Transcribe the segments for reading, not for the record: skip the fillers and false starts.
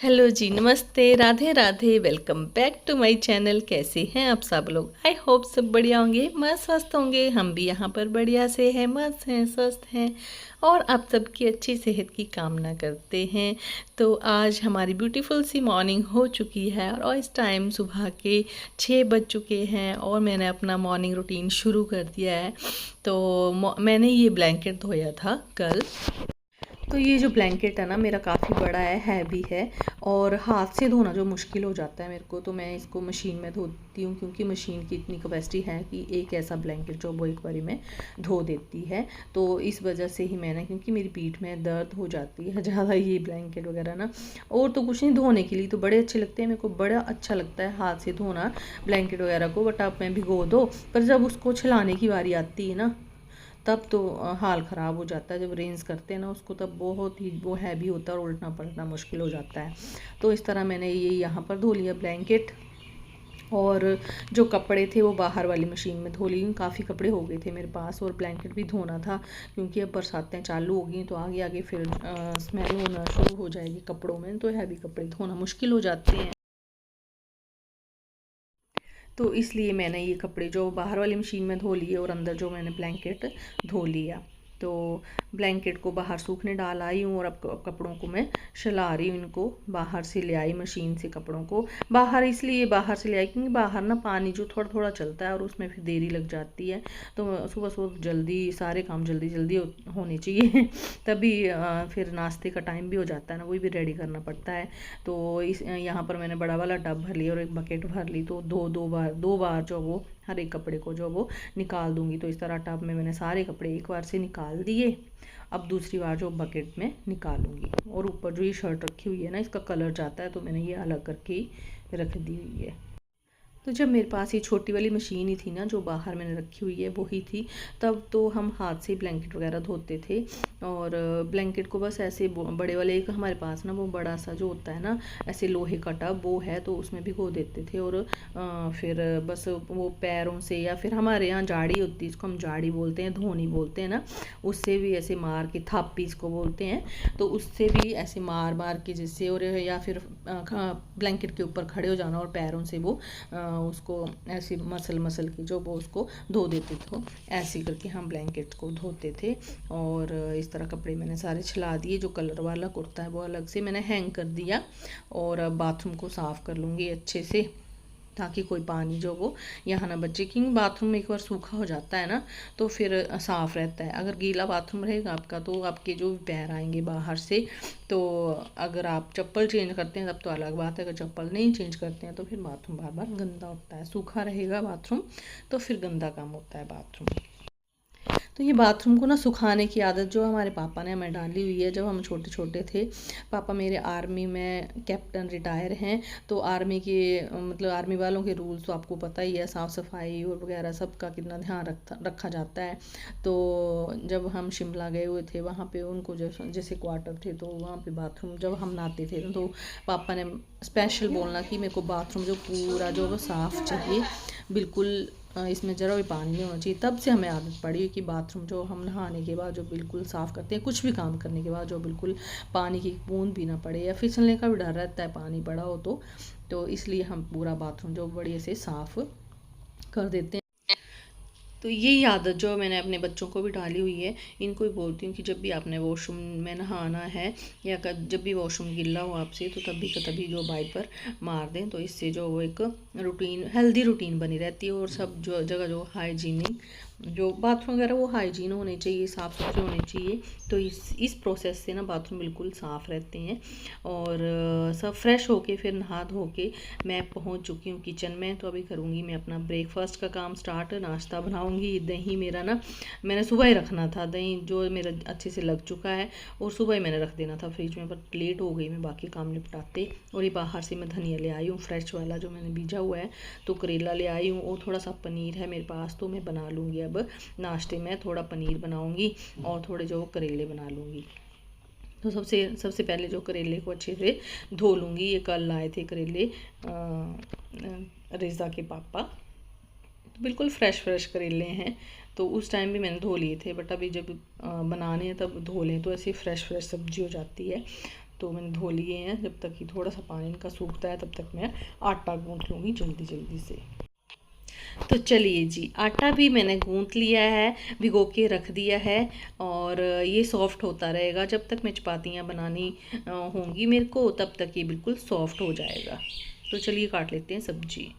Hello जी, नमस्ते, Radhe Radhe. Welcome back to my channel. कैसे हैं आप सब लोग? आई होप सब बढ़िया होंगे, मस्त स्वस्थ होंगे। हम भी यहाँ पर बढ़िया से हैं, मस्त हैं, स्वस्थ हैं और आप सबकी अच्छी सेहत की कामना करते हैं। तो आज हमारी ब्यूटीफुल सी मॉर्निंग हो चुकी है और इस टाइम सुबह के 6 बज चुके हैं और मैंने अपना मॉर्निंग रूटीन शुरू कर दिया है। तो मैंने ये ब्लैंकेट धोया था कल। तो ये जो ब्लैंकेट है ना, मेरा काफ़ी बड़ा है, हैवी है और हाथ से धोना जो मुश्किल हो जाता है मेरे को, तो मैं इसको मशीन में धोती हूँ क्योंकि मशीन की इतनी कैपेसिटी है कि एक ऐसा ब्लैंकेट जो वो एक बारी में धो देती है। तो इस वजह से ही मैंने, क्योंकि मेरी पीठ में दर्द हो जाती है ज़्यादा ये ब्लैंकेट वगैरह ना, और तो कुछ नहीं, धोने के लिए तो बड़े अच्छे लगते हैं, मेरे को बड़ा अच्छा लगता है हाथ से धोना ब्लैंकेट वगैरह को। बट आप में भिगो दो, पर जब उसको छिलाने की बारी आती है ना, तब तो हाल ख़राब हो जाता है। जब रेंज करते हैं ना उसको, तब बहुत ही वो हैवी होता है और उल्टना पलटना मुश्किल हो जाता है। तो इस तरह मैंने ये यहाँ पर धो लिया ब्लैंकेट, और जो कपड़े थे वो बाहर वाली मशीन में धो ली। काफ़ी कपड़े हो गए थे मेरे पास और ब्लैंकेट भी धोना था, क्योंकि अब बरसातें चालू हो गई तो आगे आगे फिर स्मेल होना शुरू हो जाएगी कपड़ों में, तो हैवी कपड़े धोना मुश्किल हो जाते हैं। तो इसलिए मैंने ये कपड़े जो बाहर वाली मशीन में धो लिए और अंदर जो मैंने ब्लैंकेट धो लिया। तो ब्लैंकेट को बाहर सूखने डाल आई हूँ और अब कपड़ों को मैं शला रही हूँ। इनको बाहर से ले आई मशीन से, कपड़ों को बाहर इसलिए बाहर से ले आई क्योंकि बाहर ना पानी जो थोड़ा थोड़ा चलता है और उसमें फिर देरी लग जाती है। तो सुबह सुबह जल्दी सारे काम जल्दी जल्दी होने चाहिए तभी फिर नाश्ते का टाइम भी हो जाता है ना, वही भी रेडी करना पड़ता है। तो इस यहाँ पर मैंने बड़ा वाला टब भर लिया और एक बकेट भर ली, तो दो बार जो वो हर एक कपड़े को जो वो निकाल दूंगी। तो इस तरह टब में मैंने सारे कपड़े एक बार से निकाल दिए, अब दूसरी बार जो बकेट में निकालूंगी। और ऊपर जो ये शर्ट रखी हुई है ना, इसका कलर जाता है, तो मैंने ये अलग करके ही रख दी हुई है। तो जब मेरे पास ये छोटी वाली मशीन ही थी ना, जो बाहर मैंने रखी हुई है वही थी, तब तो हम हाथ से ब्लैंकेट वगैरह धोते थे। और ब्लैंकेट को बस ऐसे बड़े वाले, एक हमारे पास ना वो बड़ा सा जो होता है ना ऐसे लोहे का टब, वो है, तो उसमें भिगो देते थे। और फिर बस वो पैरों से, या फिर हमारे यहाँ जाड़ी होती है, इसको हम जाड़ी बोलते हैं, धोनी बोलते हैं ना, उससे भी ऐसे मार के, थापी इसको बोलते हैं, तो उससे भी ऐसे मार मार के जैसे, और या फिर ब्लैंकेट के ऊपर खड़े हो जाना और पैरों से वो उसको ऐसी मसल मसल की जो वो उसको धो देते थे। ऐसे करके हम ब्लैंकेट को धोते थे। और इस तरह कपड़े मैंने सारे छिला दिए। जो कलर वाला कुर्ता है वो अलग से मैंने हैंग कर दिया, और अब बाथरूम को साफ़ कर लूँगी अच्छे से, ताकि कोई पानी जो वो यहाँ ना बचे। क्योंकि बाथरूम में एक बार सूखा हो जाता है ना, तो फिर साफ़ रहता है। अगर गीला बाथरूम रहेगा आपका, तो आपके जो पैर आएंगे बाहर से, तो अगर आप चप्पल चेंज करते हैं तब तो अलग बात है, अगर चप्पल नहीं चेंज करते हैं तो फिर बाथरूम बार बार गंदा होता है। सूखा रहेगा बाथरूम तो फिर गंदा काम होता है बाथरूम। तो ये बाथरूम को ना सुखाने की आदत जो हमारे पापा ने हमें डाली हुई है, जब हम छोटे छोटे थे। पापा मेरे आर्मी में कैप्टन रिटायर हैं, तो आर्मी के मतलब आर्मी वालों के रूल्स तो आपको पता ही है, साफ़ सफाई और वगैरह सब का कितना ध्यान रखा जाता है। तो जब हम शिमला गए हुए थे, वहाँ पे उनको जैसे क्वार्टर थे, तो वहाँ पे बाथरूम जब हम नहाते थे तो पापा ने स्पेशल बोलना कि मेरे को बाथरूम जो पूरा जो वो साफ़ चाहिए, बिल्कुल इसमें ज़रा भी पानी नहीं होना चाहिए। तब से हमें आदत पड़ी कि बाथरूम जो हम नहाने के बाद जो बिल्कुल साफ़ करते हैं, कुछ भी काम करने के बाद जो बिल्कुल पानी की बूंद भी ना पड़े, या फिसलने का भी डर रहता है पानी पड़ा हो तो इसलिए हम पूरा बाथरूम जो बढ़िया से साफ़ कर देते हैं। तो यही आदत जो मैंने अपने बच्चों को भी डाली हुई है, इनको भी बोलती हूँ कि जब भी आपने वॉशरूम में नहाना है, या जब भी वॉशरूम गिल्ला हो आपसे, तो तभी का तभी जो वाइपर मार दें। तो इससे जो वो एक रूटीन, हेल्दी रूटीन बनी रहती है, और सब जो जगह जो हाइजीनिक जो बाथरूम वगैरह वो हाइजीन होने चाहिए, साफ़ सुथरे होने चाहिए। तो इस प्रोसेस से ना बाथरूम बिल्कुल साफ़ रहते हैं। और सब फ्रेश होके फिर नहा धो के मैं पहुंच चुकी हूँ किचन में। तो अभी करूँगी मैं अपना ब्रेकफास्ट का काम स्टार्ट, नाश्ता बनाऊँगी। दही मेरा ना मैंने सुबह ही रखना था, दही जो मेरा अच्छे से लग चुका है, और सुबह ही मैंने रख देना था फ्रिज में, पर लेट हो गई मैं बाकी काम निपटाते। और ये बाहर से मैं धनिया ले आई हूँ फ्रेश वाला जो मैंने बीजा हुआ है, तो करेला ले आई हूँ, और थोड़ा सा पनीर है मेरे पास, तो मैं बना लूँगी। अब नाश्ते में थोड़ा पनीर बनाऊँगी और थोड़े जो करेले बना लूँगी। तो सबसे सबसे पहले जो करेले को अच्छे से धो लूँगी। ये कल लाए थे करेले रेज़ा के पापा, तो बिल्कुल फ्रेश फ्रेश करेले हैं। तो उस टाइम भी मैंने धो लिए थे, बट अभी जब बनाने हैं तब धो लें तो ऐसे फ्रेश फ्रेश सब्जी हो जाती है। तो मैंने धो लिए हैं। जब तक कि थोड़ा सा पानी इनका सूखता है तब तक मैं आटा गूँथ लूँगी जल्दी जल्दी से। तो चलिए जी, आटा भी मैंने गूँथ लिया है, भिगो के रख दिया है, और ये सॉफ्ट होता रहेगा जब तक मैं चपातियाँ बनानी होंगी मेरे को, तब तक ये बिल्कुल सॉफ्ट हो जाएगा। तो चलिए काट लेते हैं सब्जी।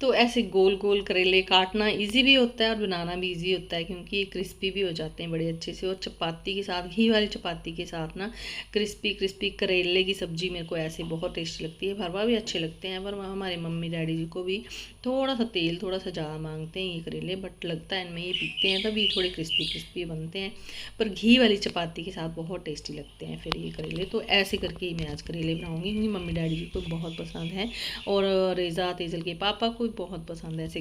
तो ऐसे गोल गोल करेले काटना इजी भी होता है और बनाना भी इजी होता है, क्योंकि ये क्रिस्पी भी हो जाते हैं बड़े अच्छे से। और चपाती के साथ, घी वाली चपाती के साथ ना, क्रिस्पी क्रिस्पी करेले की सब्ज़ी मेरे को ऐसे बहुत टेस्टी लगती है। भरवा भी अच्छे लगते हैं, पर हमारे मम्मी डैडी जी को भी थोड़ा सा तेल थोड़ा सा ज़्यादा मांगते हैं ये करेले, बट लगता है इनमें ये पीते हैं तभी थोड़े क्रिस्पी क्रिस्पी बनते हैं। पर घी वाली चपाती के साथ बहुत टेस्टी लगते हैं फिर ये करेले। तो ऐसे करके ही मैं आज करेले बनाऊँगी, क्योंकि मम्मी डैडी जी को बहुत पसंद है, और रेज़ा तेजल के पापा को भी बहुत पसंद है ऐसे।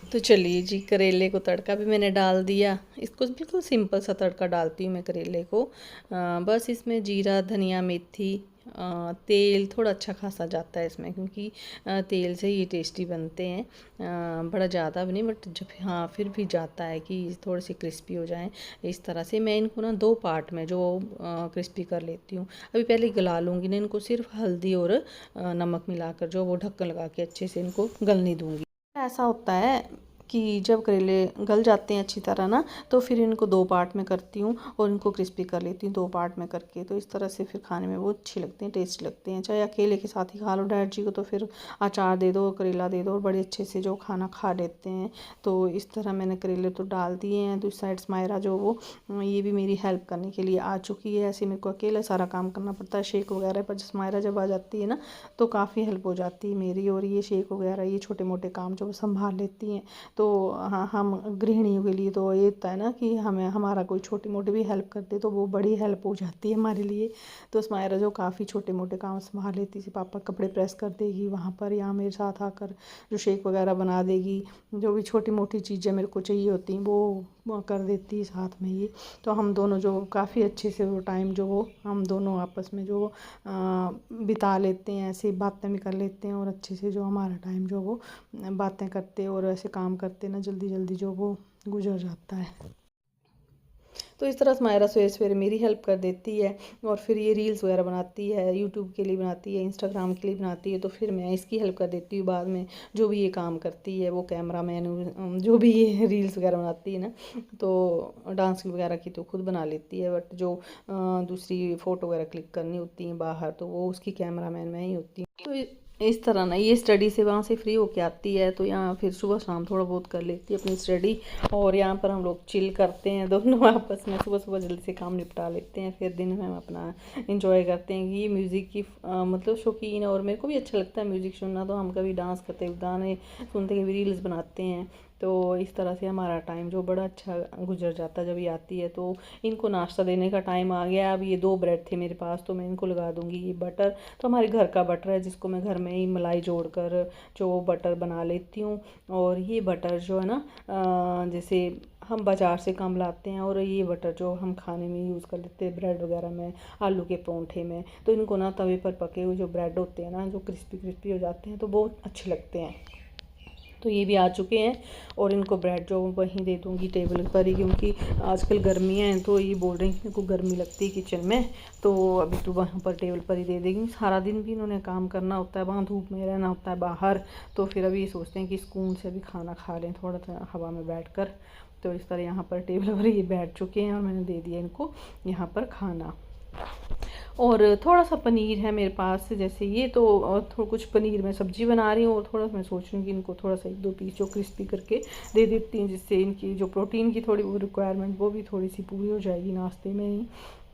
तो चलिए जी, करेले को तड़का भी मैंने डाल दिया। इसको बिल्कुल सिंपल सा तड़का डालती हूँ मैं करेले को। बस इसमें जीरा, धनिया, मेथी, तेल थोड़ा अच्छा खासा जाता है इसमें, क्योंकि तेल से ये टेस्टी बनते हैं। बड़ा ज़्यादा भी नहीं, बट जब हाँ फिर भी जाता है कि थोड़े से क्रिस्पी हो जाएं। इस तरह से मैं इनको ना 2 पार्ट में जो क्रिस्पी कर लेती हूँ। अभी पहले गला लूँगी ना इनको, सिर्फ हल्दी और नमक मिलाकर जो वो ढक्कन लगा के अच्छे से इनको गलने दूँगी। ऐसा होता है कि जब करेले गल जाते हैं अच्छी तरह ना, तो फिर इनको 2 पार्ट में करती हूँ और इनको क्रिस्पी कर लेती हूँ 2 पार्ट में करके। तो इस तरह से फिर खाने में वो अच्छे लगते हैं, टेस्ट लगते हैं। चाहे अकेले के साथ ही खा लो डैड जी को, तो फिर अचार दे दो, करेला दे दो, और बड़े अच्छे से जो खाना खा लेते हैं। तो इस तरह मैंने करेले तो डाल दिए हैं। तो इस साइड स्मायरा जो वो ये भी मेरी हेल्प करने के लिए आ चुकी है। ऐसे मेरे को अकेला सारा काम करना पड़ता है शेक वगैरह, पर स्मायरा जब आ जाती है ना तो काफ़ी हेल्प हो जाती है मेरी। और ये शेक वगैरह, ये छोटे मोटे काम जो वो संभाल लेती हैं। तो हाँ, हम गृहिणियों के लिए तो ये होता है ना कि हमें हमारा कोई छोटी मोटी भी हेल्प कर दे तो वो बड़ी हेल्प हो जाती है हमारे लिए। तो स्मायरा जो काफ़ी छोटे मोटे काम संभाल लेती थी, पापा कपड़े प्रेस कर देगी वहाँ पर, या मेरे साथ आकर जो शेक वगैरह बना देगी। जो भी छोटी मोटी चीज़ें मेरे को चाहिए होती हैं वो कर देती है साथ में ये। तो हम दोनों जो काफ़ी अच्छे से वो टाइम जो वो हम दोनों आपस में जो बिता लेते हैं, ऐसे बातें भी कर लेते हैं, और अच्छे से जो हमारा टाइम जो वो बातें करते और ऐसे काम करते ना जल्दी जल्दी जो वो गुजर जाता है। तो इस तरह स्मायरा सवेरे सवेरे मेरी हेल्प कर देती है, और फिर ये रील्स वगैरह बनाती है, यूट्यूब के लिए बनाती है, इंस्टाग्राम के लिए बनाती है। तो फिर मैं इसकी हेल्प कर देती हूँ बाद में। जो भी ये काम करती है वो कैमरा मैन, जो भी ये रील्स वगैरह बनाती है ना, तो डांस वगैरह की तो खुद बना लेती है, बट जो दूसरी फ़ोटो वगैरह क्लिक करनी होती हैं बाहर, तो वो उसकी कैमरा मैन मैं ही होती हूँ। तो इस तरह ना ये स्टडी से वहाँ से फ्री होके आती है, तो यहाँ फिर सुबह शाम थोड़ा बहुत कर लेती है अपनी स्टडी। और यहाँ पर हम लोग चिल करते हैं दोनों आपस में, सुबह सुबह जल्दी से काम निपटा लेते हैं, फिर दिन में हम अपना इंजॉय करते हैं। ये म्यूज़िक की मतलब शौकीन है, और मेरे को भी अच्छा लगता है म्यूज़िक सुनना। तो हम कभी डांस करते हुए गाने सुनते हुए रील्स बनाते हैं। तो इस तरह से हमारा टाइम जो बड़ा अच्छा गुजर जाता है। जब ये आती है तो इनको नाश्ता देने का टाइम आ गया। अब ये 2 ब्रेड थे मेरे पास, तो मैं इनको लगा दूँगी ये बटर। तो हमारे घर का बटर है, जिसको मैं घर में ही मलाई जोड़कर जो बटर बना लेती हूँ। और ये बटर जो है ना, जैसे हम बाज़ार से कम लाते हैं, और ये बटर जो हम खाने में यूज़ कर लेते हैं ब्रेड वगैरह में, आलू के परांठे में। तो इनको ना तवे पर पके हुए जो ब्रेड होते हैं ना, जो क्रिस्पी क्रिस्पी हो जाते हैं, तो बहुत अच्छे लगते हैं। तो ये भी आ चुके हैं, और इनको ब्रेड जो वहीं दे दूँगी टेबल पर ही, क्योंकि आजकल गर्मियाँ हैं। तो ये बोल रही हैं इनको गर्मी लगती है किचन में, तो अभी तो वहाँ पर टेबल पर ही दे देंगी। सारा दिन भी इन्होंने काम करना होता है, वहाँ धूप में रहना होता है बाहर। तो फिर अभी ये सोचते हैं कि सुकून से अभी खाना खा लें थोड़ा सा हवा में बैठ कर। तो इस तरह यहाँ पर टेबल पर ये बैठ चुके हैं, और मैंने दे दिया इनको यहाँ पर खाना। और थोड़ा सा पनीर है मेरे पास, जैसे ये तो थोड़ा कुछ पनीर में सब्जी बना रही हूँ, और थोड़ा मैं सोच रही हूँ कि इनको थोड़ा सा 1-2 पीस जो क्रिस्पी करके दे देती हूँ, जिससे इनकी जो प्रोटीन की थोड़ी वो रिक्वायरमेंट वो भी थोड़ी सी पूरी हो जाएगी नाश्ते में ही।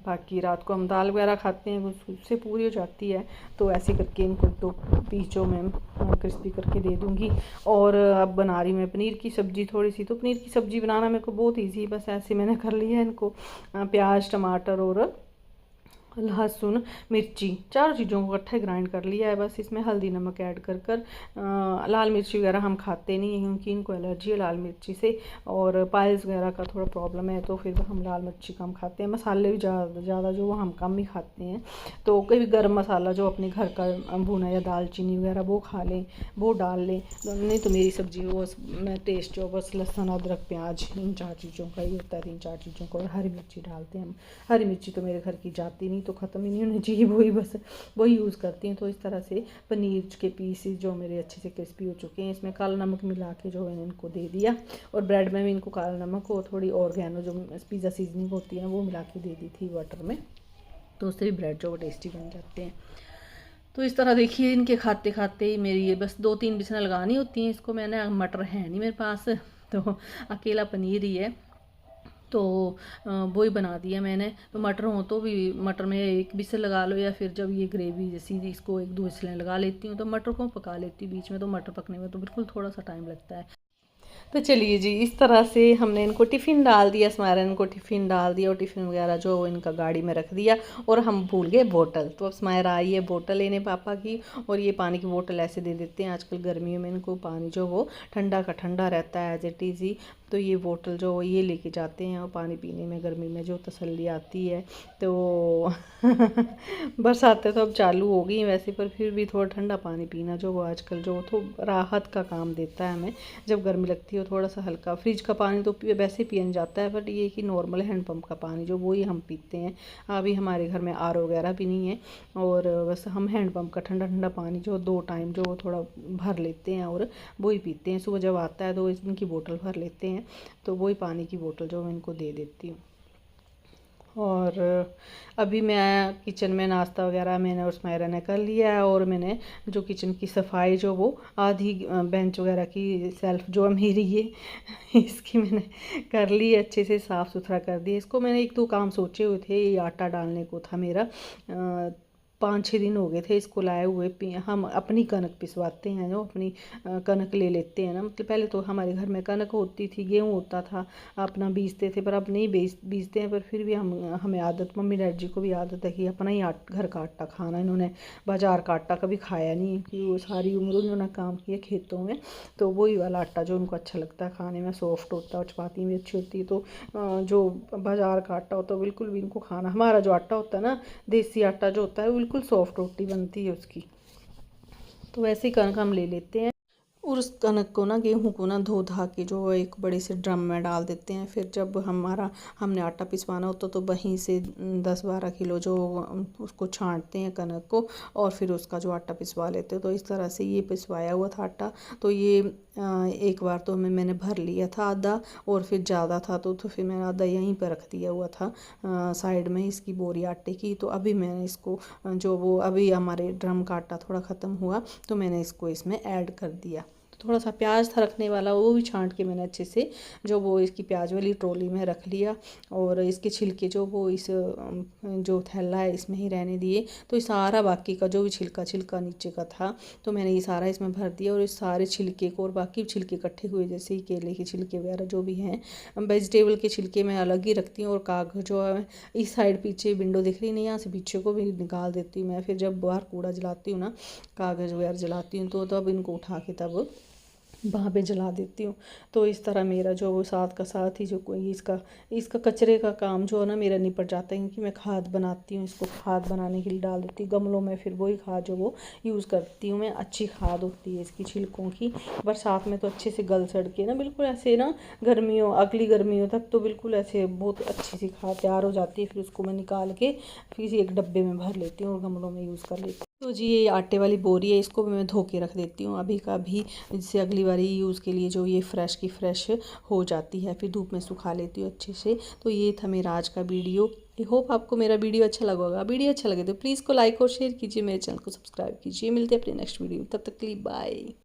बाकी रात को हम दाल वगैरह खाते हैं, उससे पूरी हो जाती है। तो ऐसे करके इनको 2 पीस जो मैं क्रिस्पी करके दे दूँगी। और अब बना रही मैं पनीर की सब्ज़ी थोड़ी सी। तो पनीर की सब्ज़ी बनाना मेरे को बहुत ईजी है, बस ऐसे मैंने कर लिया है इनको। प्याज, टमाटर और लहसुन, मिर्ची, चारों चीज़ों को इकट्ठे ग्राइंड कर लिया है। बस इसमें हल्दी नमक ऐड कर कर लाल मिर्ची वगैरह हम खाते नहीं हैं क्योंकि इनको एलर्जी है लाल मिर्ची से, और पाइल्स वगैरह का थोड़ा प्रॉब्लम है, तो फिर हम लाल मिर्ची कम खाते हैं। मसाले भी ज़्यादा जो हम कम ही खाते हैं। तो कभी गर्म मसाला जो अपने घर का भुना या दालचीनी वगैरह वो खा लें, वो डाल लें। नहीं तो मेरी सब्ज़ी वो मैं टेस्ट जो बस लहसुन अदरक प्याज इन 4 चीज़ों का ही होता है, 3-4 चीज़ों को, और हरी मिर्ची डालते हैं हम। हरी मिर्ची तो मेरे घर की जाती नहीं, तो ख़त्म ही नहीं होनी चाहिए, वही बस वही यूज़ करती हैं। तो इस तरह से पनीर के पीसेस जो मेरे अच्छे से क्रिस्पी हो चुके हैं, इसमें काला नमक मिला के जो मैंने इनको दे दिया, और ब्रेड में भी इनको काला नमक और थोड़ी ऑर्गेनो जो पिज़्ज़ा सीजनिंग होती है वो मिला के दे दी थी वाटर में, तो उससे भी ब्रेड जो टेस्टी बन जाते हैं। तो इस तरह देखिए इनके खाते खाते ही मेरी ये बस 2-3 विसल लगानी होती हैं इसको। मैंने मटर है नहीं मेरे पास, तो अकेला पनीर ही है, तो वो ही बना दिया मैंने। तो मटर हो तो भी मटर में एक विसल लगा लो, या फिर जब ये ग्रेवी जैसी इसको 1-2 विसलें लगा लेती हूँ, तो मटर को पका लेती हूँ बीच में। तो मटर पकने में तो बिल्कुल थोड़ा सा टाइम लगता है। तो चलिए जी, इस तरह से हमने इनको टिफ़िन डाल दिया, स्मायरा इनको टिफ़िन डाल दिया, और टिफ़िन वगैरह जो इनका गाड़ी में रख दिया, और हम भूल गए बोतल। तो अब स्मायरा आई है बोतल लेने पापा की, और ये पानी की बोतल ऐसे दे देते हैं आजकल गर्मियों में इनको पानी जो वो ठंडा का ठंडा रहता है एज इट इज़ ही। तो ये बोतल जो ये लेके जाते हैं, और पानी पीने में गर्मी में जो तसल्ली आती है। तो बरसातें तो अब चालू हो गई हैं वैसे, पर फिर भी थोड़ा ठंडा पानी पीना जो वो आजकल जो तो राहत का काम देता है हमें। जब गर्मी लगती है थोड़ा सा हल्का, फ्रिज का पानी तो वैसे पिया जाता है, बट ये कि नॉर्मल हैंडपम्प का पानी जो वो ही हम पीते हैं। अभी हमारे घर में आरओ वगैरह भी नहीं है, और बस हम हैंडपम्प का ठंडा ठंडा पानी जो 2 टाइम जो वो थोड़ा भर लेते हैं, और वो ही पीते हैं। सुबह जब आता है तो इनकी बोतल भर लेते हैं, तो वही पानी की बोतल जो मैं इनको दे देती हूँ। और अभी मैं किचन में नाश्ता वगैरह मैंने और सुमायरा ने कर लिया है, और मैंने जो किचन की सफाई जो वो आधी बेंच वगैरह की सेल्फ जो मेरी ये इसकी मैंने कर ली है, अच्छे से साफ़ सुथरा कर दिया इसको। मैंने 1-2 काम सोचे हुए थे, ये आटा डालने को था मेरा, 5-6 दिन हो गए थे इसको लाए हुए। हम अपनी कनक पिसवाते हैं, जो अपनी कनक ले लेते हैं ना, मतलब पहले तो हमारे घर में कनक होती थी, गेहूँ होता था, अपना बीजते थे, पर अब नहीं बीजते हैं। पर फिर भी हमें आदत, मम्मी डैडी जी को भी आदत है कि अपना ही घर का आटा खाना। इन्होंने बाज़ार का आटा कभी खाया नहीं, कि वो सारी उम्र उन्होंने काम किया खेतों में, तो वही वाला आटा जो उनको अच्छा लगता है खाने में, सॉफ्ट होता है और चपाती भी अच्छी होती है। तो जो बाज़ार का आटा होता है बिल्कुल भी इनको खाना, हमारा जो आटा होता है ना, देसी आटा जो होता है, बिल्कुल सॉफ्ट रोटी बनती है उसकी। तो वैसे ही कणक हम ले लेते हैं, और उस कनक को ना, गेहूँ को ना, धो धा के जो एक बड़े से ड्रम में डाल देते हैं। फिर जब हमने आटा पिसवाना होता तो वहीं से 10-12 किलो जो उसको छांटते हैं कनक को, और फिर उसका जो आटा पिसवा लेते हैं। तो इस तरह से ये पिसवाया हुआ था आटा। तो ये एक बार तो मैंने भर लिया था आधा, और फिर ज़्यादा था तो फिर मैंने आधा यहीं पर रख दिया हुआ था साइड में इसकी बोरी आटे की। तो अभी मैंने इसको जो वो अभी हमारे ड्रम का आटा थोड़ा ख़त्म हुआ, तो मैंने इसको इसमें ऐड कर दिया। थोड़ा सा प्याज था रखने वाला, वो भी छांट के मैंने अच्छे से जो वो इसकी प्याज वाली ट्रॉली में रख लिया, और इसके छिलके जो वो इस जो थैला है इसमें ही रहने दिए। तो ये सारा बाकी का जो भी छिलका नीचे का था, तो मैंने ये सारा इसमें भर दिया, और इस सारे छिलके को और बाकी छिलके इकट्ठे हुए, जैसे ही केले के छिलके वगैरह जो भी हैं, वेजिटेबल के छिलके मैं अलग ही रखती हूँ। और कागज़ जो है इस साइड पीछे विंडो दिख रही नहीं, यहाँ से पीछे को भी निकाल देती हूँ मैं। फिर जब बाहर कूड़ा जलाती हूँ ना, कागज़ वगैरह जलाती हूँ, तो तब इनको उठा के तब वहाँ पे जला देती हूँ। तो इस तरह मेरा जो वो साथ का साथ ही जो कोई इसका कचरे का काम जो है ना मेरा निपट जाता है, क्योंकि मैं खाद बनाती हूँ, इसको खाद बनाने के लिए डाल देती हूँ गमलों में। फिर वही खाद जो वो यूज़ करती हूँ मैं, अच्छी खाद होती है इसकी छिलकों की। बरसात में तो अच्छे से गल सड़ के ना, बिल्कुल ऐसे ना, अगली गर्मियों तक तो बिल्कुल ऐसे बहुत अच्छी सी खाद तैयार हो जाती है। फिर उसको मैं निकाल के फिर एक डब्बे में भर लेती हूँ और गमलों में यूज़ कर लेती हूँ। तो जी ये आटे वाली बोरी है, इसको भी मैं धो के रख देती हूँ अभी का भी, जिससे अगली बारी यूज़ के लिए जो ये फ्रेश की फ्रेश हो जाती है। फिर धूप में सुखा लेती हूँ अच्छे से। तो ये था मेरा आज का वीडियो। आई होप आपको मेरा वीडियो अच्छा लगा होगा। वीडियो अच्छा लगे तो प्लीज़ को लाइक और शेयर कीजिए, मेरे चैनल को सब्सक्राइब कीजिए। मिलते हैं अपने नेक्स्ट वीडियो में, तब तक के लिए बाय।